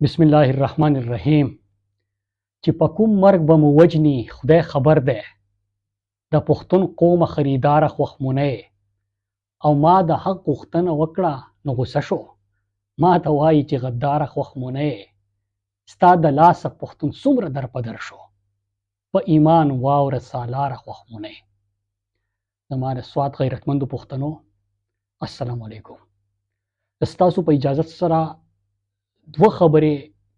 بسم الله الرحمن الرحیم. چې په کوم مرګ به مو وجني خدای خبر دی. د پښتون قوم خریداره خوښمونه او ما د حق غوښتنه وکړه نو غوسه شو. ما ته وایي چې غداره خوښمونه ستا د لاسه پښتون څومره در په در شو. په ایمان واوره سالاره خوښمونه. زما د سوات غیرتمندو پښتنو السلام علیکم. ستاسو په اجازت سره دوه خبرې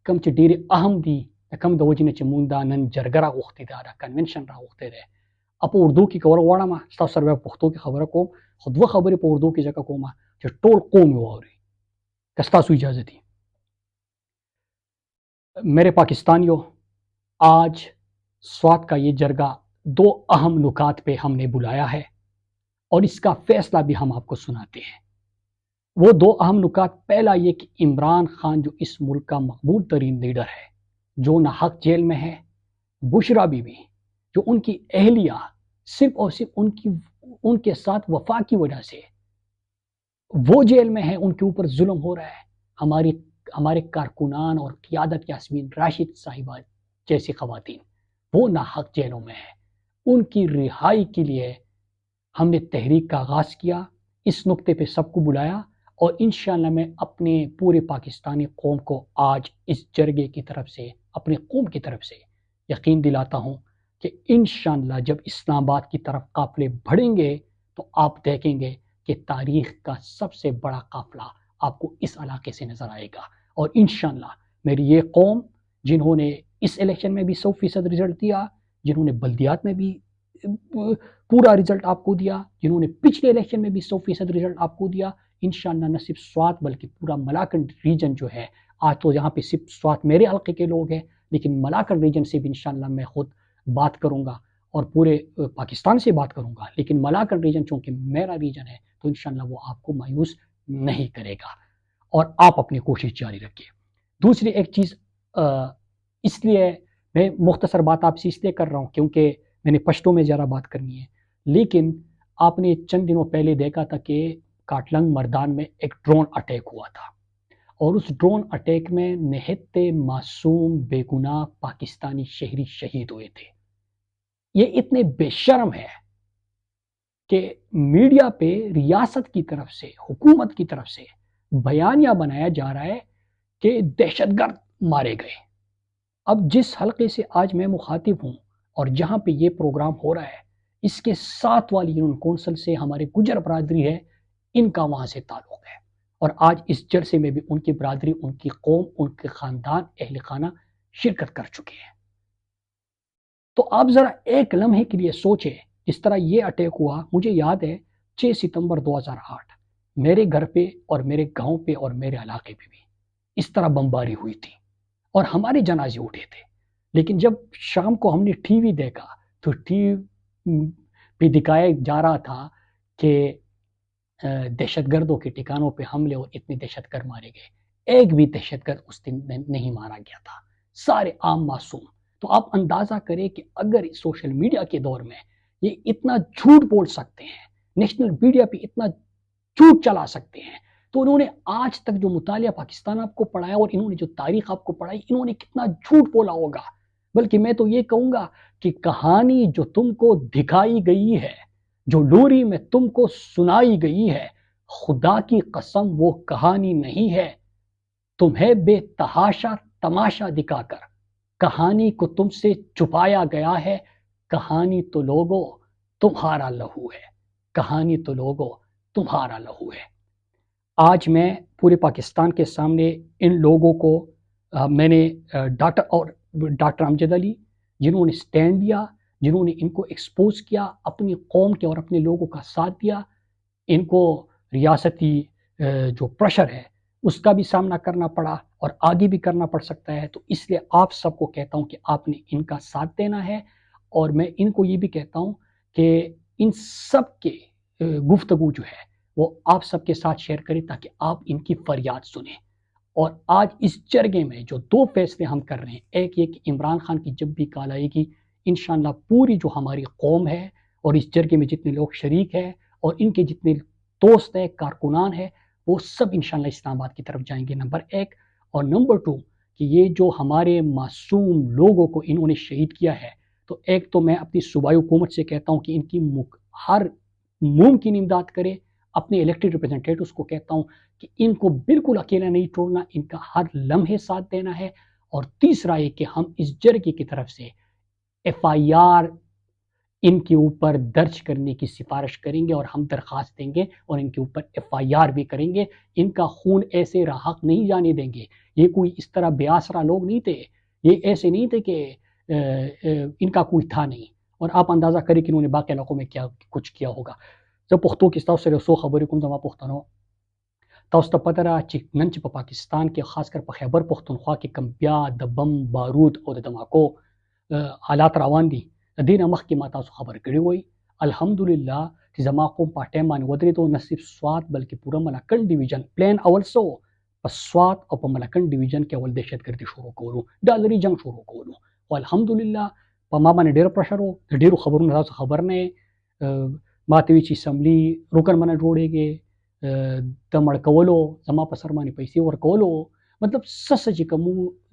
کوم چې ډېرې اهم دي د کوم د وجې نه چې مونږ دا نن جرګه راغوښتې ده دا کنونشن راغوښتی دی په اردو کې کول غواړم ستاسو سره بیا په پښتو کې خبره کوم خو دوه خبرې په اردو کې ځکه کوم چې ټول قوم یې واوري که ستاسو اجازه دي. میرے پاکستانیوں، آج سوات کا یہ جرگہ دو اہم نکات پہ ہم نے بلایا ہے اور اس کا فیصلہ بھی ہم آپ کو سناتے ہیں. وہ دو اہم نکات، پہلا یہ کہ عمران خان جو اس ملک کا مقبول ترین لیڈر ہے جو ناحق جیل میں ہے، بشرا بی بی جو ان کی اہلیہ صرف اور صرف ان کے ساتھ وفا کی وجہ سے وہ جیل میں ہے، ان کے اوپر ظلم ہو رہا ہے. ہمارے کارکنان اور قیادت یاسمین راشد صاحبہ جیسی خواتین وہ ناحق جیلوں میں ہیں. ان کی رہائی کے لیے ہم نے تحریک کا آغاز کیا. اس نقطے پہ سب کو بلایا اور انشاءاللہ میں اپنے پورے پاکستانی قوم کو آج اس جرگے کی طرف سے، اپنے قوم کی طرف سے یقین دلاتا ہوں کہ انشاءاللہ جب اسلام آباد کی طرف قافلے بڑھیں گے تو آپ دیکھیں گے کہ تاریخ کا سب سے بڑا قافلہ آپ کو اس علاقے سے نظر آئے گا. اور انشاءاللہ میری یہ قوم جنہوں نے اس الیکشن میں بھی 100% رزلٹ دیا، جنہوں نے بلدیات میں بھی پورا رزلٹ آپ کو دیا، جنہوں نے پچھلے الیکشن میں بھی 100% رزلٹ آپ کو دیا، انشاءاللہ نہ صرف سوات بلکہ پورا ملاکنڈ ریجن جو ہے، آج تو یہاں پہ صرف سوات میرے حلقے کے لوگ ہیں لیکن ملاکنڈ ریجن سے بھی انشاءاللہ میں خود بات کروں گا اور پورے پاکستان سے بات کروں گا، لیکن ملاکنڈ ریجن چونکہ میرا ریجن ہے تو انشاءاللہ وہ آپ کو مایوس نہیں کرے گا اور آپ اپنی کوشش جاری رکھیے. دوسری ایک چیز اس لیے میں مختصر بات آپ سے اس لیے کر رہا ہوں کیونکہ میں نے پشتو میں ذرا بات کرنی ہے، لیکن آپ نے چند دنوں پہلے دیکھا تھا کہ کاٹلنگ مردان میں ایک ڈرون اٹیک ہوا تھا اور اس ڈرون اٹیک میں نہایت معصوم بے گناہ پاکستانی شہری شہید ہوئے تھے. یہ اتنے بے شرم ہے کہ میڈیا پہ ریاست کی طرف سے، حکومت کی طرف سے بیانیہ بنایا جا رہا ہے کہ دہشت گرد مارے گئے. اب جس حلقے سے آج میں مخاطب ہوں اور جہاں پہ یہ پروگرام ہو رہا ہے اس کے ساتھ والی یونین کونسل سے ہمارے گجر برادری ہے، ان کا وہاں سے تعلق ہے اور آج اس جلسے میں بھی ان کی برادری، ان کی قوم، ان کے خاندان، اہل خانہ شرکت کر چکے ہیں. تو آپ ذرا ایک لمحے کے لیے سوچیں، جس طرح یہ اٹیک ہوا، مجھے یاد ہے 6 ستمبر 2008 میرے گھر پہ اور میرے گاؤں پہ اور میرے علاقے پہ بھی اس طرح بمباری ہوئی تھی اور ہمارے جنازے اٹھے تھے. لیکن جب شام کو ہم نے ٹی وی دیکھا تو ٹی وی پہ دکھایا جا رہا تھا کہ دہشت گردوں کے ٹھکانوں پہ حملے اور اتنے دہشت گرد مارے گئے. ایک بھی دہشت گرد اس دن نہیں مارا گیا تھا، سارے عام معصوم. تو آپ اندازہ کریں کہ اگر سوشل میڈیا کے دور میں یہ اتنا جھوٹ بول سکتے ہیں، نیشنل میڈیا پہ اتنا جھوٹ چلا سکتے ہیں، تو انہوں نے آج تک جو مطالعہ پاکستان آپ کو پڑھایا اور انہوں نے جو تاریخ آپ کو پڑھائی، انہوں نے کتنا جھوٹ بولا ہوگا. بلکہ میں تو یہ کہوں گا کہ کہانی جو تم کو دکھائی گئی ہے، جو لوری میں تم کو سنائی گئی ہے، خدا کی قسم وہ کہانی نہیں ہے. تمہیں بے تحاشا تماشا دکھا کر کہانی کو تم سے چھپایا گیا ہے. کہانی تو لوگوں تمہارا لہو ہے، کہانی تو لوگوں تمہارا لہو ہے. آج میں پورے پاکستان کے سامنے ان لوگوں کو میں نے ڈاکٹر امجد علی جنہوں نے سٹینڈ لیا، جنہوں نے ان کو ایکسپوز کیا، اپنی قوم کے اور اپنے لوگوں کا ساتھ دیا. ان کو ریاستی جو پریشر ہے اس کا بھی سامنا کرنا پڑا اور آگے بھی کرنا پڑ سکتا ہے. تو اس لیے آپ سب کو کہتا ہوں کہ آپ نے ان کا ساتھ دینا ہے اور میں ان کو یہ بھی کہتا ہوں کہ ان سب کے گفتگو جو ہے وہ آپ سب کے ساتھ شیئر کریں تاکہ آپ ان کی فریاد سنیں. اور آج اس جرگے میں جو دو فیصلے ہم کر رہے ہیں، ایک یہ کہ عمران خان کی جب بھی کال آئے گی انشاءاللہ پوری جو ہماری قوم ہے اور اس جرگے میں جتنے لوگ شریک ہیں اور ان کے جتنے دوست ہیں، کارکنان ہیں، وہ سب انشاءاللہ اسلام آباد کی طرف جائیں گے، نمبر 1. اور نمبر 2 कि ये जो हमारे मासूम लोगों को इन्होंने शहीद किया है, तो एक तो मैं अपनी सूबाई हुकूमत से कहता हूँ कि इनकी हर मुमकिन इमदाद करे। अपने इलेक्टेड रिप्रेजेंटेटिव्स को कहता हूँ कि इनको बिल्कुल अकेला नहीं छोड़ना, इनका हर लम्हे साथ देना है। और तीसरा ये कि हम इस जर्गे की तरफ से FIR इनके ऊपर दर्ज करने की सिफारिश करेंगे और हम दरख्वास्त देंगे और इनके ऊपर FIR भी करेंगे। इनका खून ऐसे राहक नहीं जाने देंगे। ये कोई इस तरह बेआसरा लोग नहीं थे, ये ऐसे नहीं थे कि इनका कोई था नहीं। और आप अंदाज़ा करें कि इन्होंने बाकी इलाकों में क्या कुछ किया होगा। जब पुख्तो की ताउस सरे सो खबरें कुम जमा पुख्तनो ताउस त पता रहा कि नन چې په पाकिस्तान کې खासकर په خیبر پختونخوا کې کم بیا د بم بارود او د دماکو حالات روان دي. د دې نه مخکې ما تاسو خبر کړی وای الحمدلله چې زما قوم په ټایم باندې ودرېدو، نه صرف سوات بلکې پوره ملکنډ ډیویژن پلان اول سو په سوات او په ملکنډ ډیویژن کې اول دهشتګردي شروع کولو، ډالري جنگ شروع کولو. او الحمدلله په ما باندې ډېر پرشر و، د ډېرو خبرونو تاسو خبر نه ما ته وی چې اسمبلی رکن منه جوړېږي د مړ کولو زما په سر باندې پیسې ورکولو، مطلب څه چې کوم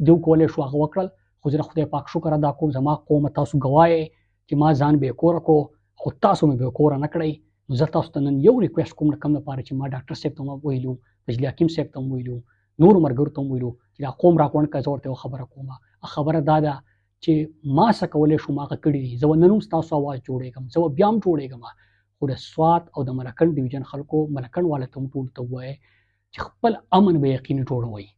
دیو کولای شو هغه وکړل. خو زه خدای پاک شکر ادا کوم، زما قوم تاسو ګوایې چې ما ځان بې کوره کو، خو تاسو مې بې کوره نه کړئ. نو زه تاسو ته نن یو ریکویسټ کوم، کوم لپاره چې ما ډاکټر صاحب ته ویلو، بجلی حکیم صاحب ته ویلو، نور ملګرو ته ویلو چې دا قوم راکوڼ کا زه ورته خبره کوم. خبره دا ده چې ما څه کولی شم هغه کړي دي. زه نن هم ستاسو اواز جوړېږم، زه بیا هم جوړېږم. خو د سوات او د ملکنډ ډیویژن خلکو، ملکنډ والا ته هم ټول ته ووایه چې خپل امن به یقیني جوړوئ.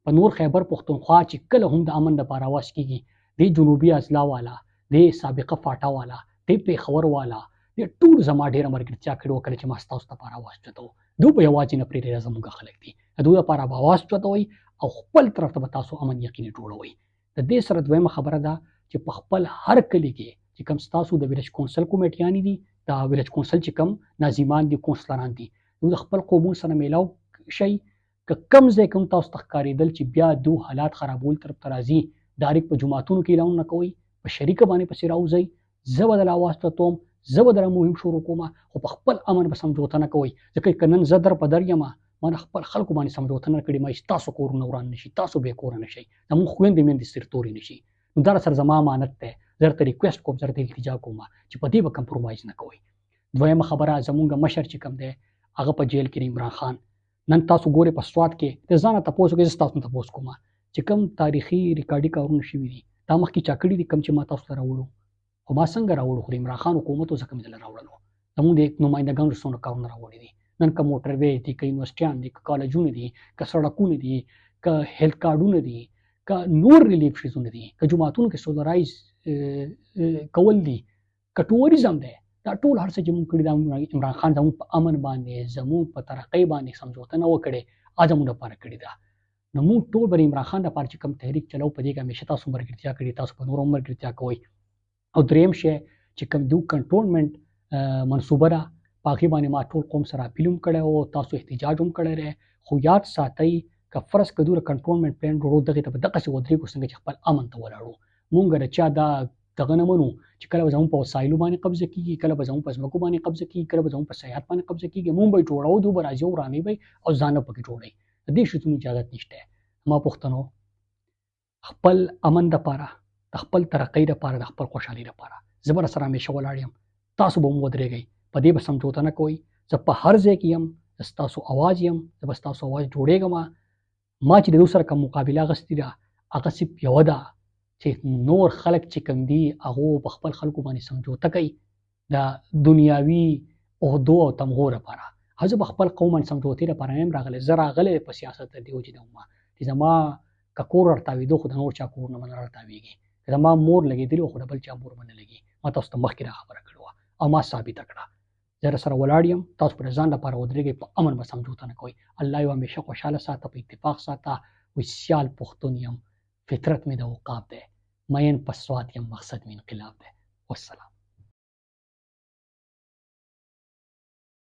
په نور خیبر پختونخوا چې کله هم د امن دپاره اواز کېږي، د جنوبي اضلاع والا، د سابقه فاټا والا، د پېښور والا، د ټول زما ډېره ملګرتیا کړې وه. کله چې ما ستاسو دپاره اواز چوتو، دوی به یوازې نه پرېږدي، زموږ خلک دي، د دوی دپاره به اواز چوتوئ او خپل طرف ته به تاسو امن یقیني جوړوئ. د دې سره دویمه خبره ده چې په خپل هر کلي کې چې کوم ستاسو د ویلج کونسل کمیټیانې دي، د ویلج کونسل چې کوم ناظمان دي، کونسلران دي، نو د خپل قومونو سره میلاو شئ. که کوم ځای کوم تاسو ته ښکارېدل چې بیا دو حالات خرابول طرف ته راځي، ډایرکټ په جوماتونو کې اعلان نه کوئ، په شریکه باندې پسې راوځئ. زه به دله اواز چوتوم، زه به دله مهم شروع کوم، خو په خپل امن به سمجوته نه کوئ. ځکه که نن زه در په در یم، ما نه خپل خلکو باندې سمجوته نه کړې، ما چې تاسو کورونه وران نه شي، تاسو بې کوره نه شئ، زموږ خویندې میندې سرتورې نه شي. نو دا سره زما امانت دی، زه درته ریکویسټ کوم، زه درته التجا کوم چې په دې به کمپرومایز نه کوئ. دویمه خبره، زمونږ مشر چې کوم دی هغه په جیل کې عمران خان. نن تاسو ګورئ په سوات کې د ځانه تپوس وکړئ، زه تاسو نه تپوس کوم چې کوم تاریخي ریکارډي کارونه شوي دي، دا مخکې چا کړي دي کوم چې ما تاسو ته راوړو؟ خو ما څنګه راوړو؟ خو د عمران خان حکومت و ځکه مې دله راوړلو. زمونږ د نمایندګانو څومره کارونه راوړي دي، نن که موټر وې دي، که یونیورسټیان دي، که کالجونه دي، که سړکونه دي، که هیلث کارډونه دي، که نور ریلیف شیزونه دي، که جوماتونو کې سولرایز کول دي، که ټوریزم دی، دا ټول هر څه چې مونږ کړي دا عمران خان زموږ په امن باندې، زموږ په ترقۍ باندې سمجوته نه وکړې، زموږ لپاره کړې ده. نو مونږ ټول به د عمران خان لپاره چې کوم تحریک چلو، په دې کې همیشه تاسو ملګرتیا کړې، تاسو په نورو هم ملګرتیا کوئ. او دریم شی چې کوم دو کنټرولمنټ منصوبه ده، په هغې باندې ما ټول قوم سره اپیل هم کړی و، تاسو احتجاج هم کړی دی. خو یاد ساتئ که فرض که دوی د کنټرولمنټ پلان جوړو، دغې ته به دغسې ودرېږو څنګه چې خپل امن ته ولاړو. مونږ د چا دا دغه نه منو چې کله به زموږ په وسایلو باندې قبضه کېږي، کله به زموږ په ځمکو باندې قبضه کېږي، کله به زموږ په سیاحت باندې قبضه کېږي. مونږ به یې جوړو، دوی به راځي او ورانوي به او ځان به پکې جوړوي. د دې شیزونو اجازت نشته. ما پښتنو خپل امن دپاره، د خپل ترقۍ دپاره، د خپل خوشحالۍ دپاره زه به راسره همیشه ولاړ یم. تاسو به هم ودرېږئ، په دې به سمجوته نه کوئ. زه په هر ځای کې یم، زه ستاسو اواز یم، زه به ستاسو اواز جوړېږم. ما چې د دوی سره کوم مقابله اخیستې ده، هغه صرف یوه ده چې نور خلک چې کوم دي هغو په خپل خلکو باندې سمجوته کوي د دنیاوي عهدو او تمغو لپاره. زه به خپل قوم باندې سمجوتې لپاره نه یم راغلی. زه راغلی په سیاست د دې وجې نه وم چې زما که کور راتاوېدو، خو د نور چا کور نه به نه راتاوېږي. که زما مور لګېدلې وه، خو د بل چا مور به نه لګي. ما تاسو ته مخکې دا خبره کړې وه او ما ثابته کړه. زه راسره ولاړ یم، تاسو پر ځان لپاره ودرېږئ، په امن به سمجوته نه کوئ. الله یو همیشه خوشحاله ساته، په اتفاق ساته. وایي سیال پښتون یم، فطرت مې د عقاب دی، مین په سوات یم، مقصد مې انقلاب دی. والسلام.